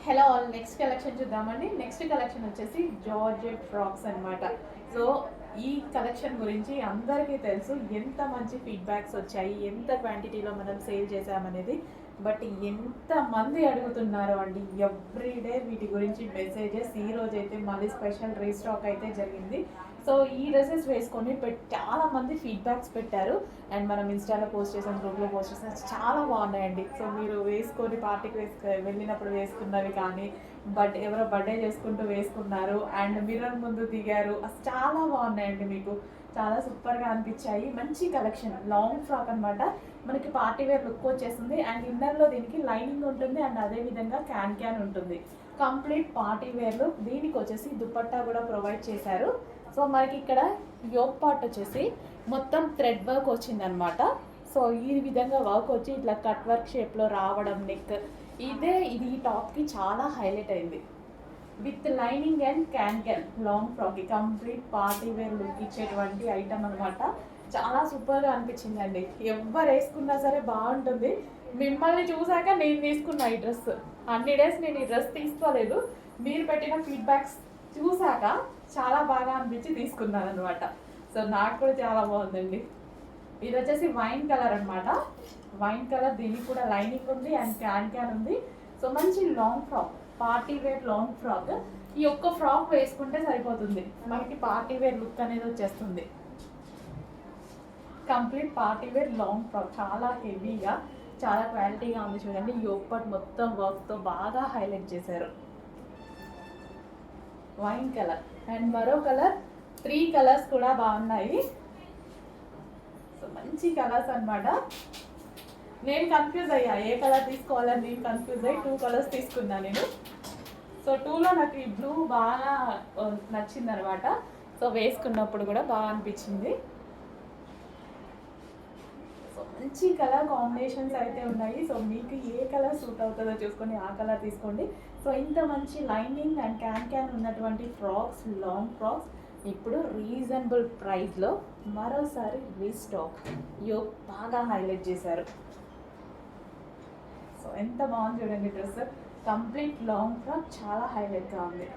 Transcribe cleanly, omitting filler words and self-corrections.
Hello all, next collection చూద్దామండి. Next collection వచ్చేసి georgette frocks అన్నమాట. సో ఈ కలెక్షన్ గురించి అందరికీ తెలుసు, ఎంత మంచి ఫీడ్బ్యాక్స్ వచ్చాయి, ఎంత క్వాంటిటీలో మనం సేల్ చేసామనేది. బట్ ఎంతమంది అడుగుతున్నారు అండి, ఎవ్రీడే వీటి గురించి మెసేజెస్. ఈ రోజు అయితే మళ్ళీ స్పెషల్ రీస్టాక్ అయితే జరిగింది. సో ఈ డ్రెస్సెస్ వేసుకొని చాలా మంది ఫీడ్బ్యాక్స్ పెట్టారు. అండ్ మనం ఇన్స్టాలో పోస్ట్ చేసాం, గ్రూప్లో పోస్ట్ చేసాం, చాలా బాగున్నాయండి. సో మీరు వేసుకొని పార్టీకి వెళ్ళినప్పుడు వేసుకున్నవి కానీ, బట్ ఎవరో బర్త్డే చేసుకుంటూ వేసుకున్నారు అండ్ మిర్రర్ ముందు దిగారు, అసలు చాలా బాగున్నాయండి. మీకు చాలా సూపర్గా అనిపించాయి. మంచి కలెక్షన్, లాంగ్ ఫ్రాక్ అనమాట. మనకి పార్టీ వేర్ లుక్ వచ్చేస్తుంది అండ్ ఇన్నర్లో దీనికి లైనింగ్ ఉంటుంది అండ్ అదేవిధంగా క్యాన్ ఉంటుంది. కంప్లీట్ పార్టీ వేర్లు. దీనికి వచ్చేసి దుపట్టా కూడా ప్రొవైడ్ చేశారు. సో మనకి ఇక్కడ యోక్ పార్ట్ వచ్చేసి మొత్తం థ్రెడ్ వర్క్ వచ్చిందనమాట. సో ఈ విధంగా వర్క్ వచ్చి ఇట్లా కట్ వర్క్ షేప్లో రావడం, నెక్ ఇది ఈ టాప్కి చాలా హైలైట్ అయింది. With lining and can long ఫ్రాక్కి కంప్లీట్ పార్టీ వేర్ లుక్ ఇచ్చేటువంటి ఐటమ్ అనమాట. చాలా సూపర్గా అనిపించిందండి. ఎవరు వేసుకున్నా సరే బాగుంటుంది. మిమ్మల్ని చూసాక నేను తీసుకున్నా ఈ డ్రెస్. అన్ని డేస్ నేను ఈ డ్రెస్ తీసుకోలేదు, మీరు పెట్టిన ఫీడ్బ్యాక్స్ చూసాక చాలా బాగా అనిపించి తీసుకున్నాను అనమాట. సో నాకు కూడా చాలా బాగుందండి. ఇది వచ్చేసి వైన్ కలర్ అనమాట. వైన్ కలర్, దీనికి కూడా లైనింగ్ ఉంది అండ్ క్యాన్ ఉంది. సో మంచి long frock, party wear long frock. ఈ ఒక్క ఫ్రాక్ వేసుకుంటే సరిపోతుంది, మనకి పార్టీ వేర్ లుక్ అనేది వచ్చేస్తుంది. Complete party wear long frock, చాలా హెవీగా, చాలా క్వాలిటీగా ఉంది. చూడండి, యోక్ పార్ట్ మొత్తం వర్క్తో బాగా హైలైట్ చేశారు. వైన్ కలర్ అండ్ మరో కలర్, 3 కలర్స్ కూడా బాగున్నాయి. సో మంచి కలర్స్ అనమాట. నేను కన్ఫ్యూజ్ అయ్యా, ఏ కలర్ తీసుకోవాలని నేను కన్ఫ్యూజ్ అయ్యి 2 కలర్స్ తీసుకున్నా నేను. సో 2లో నాకు ఈ బ్లూ బాగా నచ్చింది అనమాట. సో వేసుకున్నప్పుడు కూడా బాగా అనిపించింది. సో మంచి కలర్ కాంబినేషన్స్ అయితే ఉన్నాయి. సో మీకు ఏ కలర్ సూట్ అవుతుందో చూసుకొని ఆ కలర్ తీసుకోండి. సో ఇంత మంచి లైనింగ్ అండ్ క్యాన్ ఉన్నటువంటి ఫ్రాక్స్, లాంగ్ ఫ్రాక్స్ ఇప్పుడు రీజనబుల్ ప్రైస్లో మరోసారి రీస్టాక్. యోక్ బాగా హైలైట్ చేశారు. సో ఎంత బాగుంది చూడండి డ్రెస్. కంప్లీట్ లాంగ్ ఫ్రాక్ చాలా హైలైట్గా ఉంది.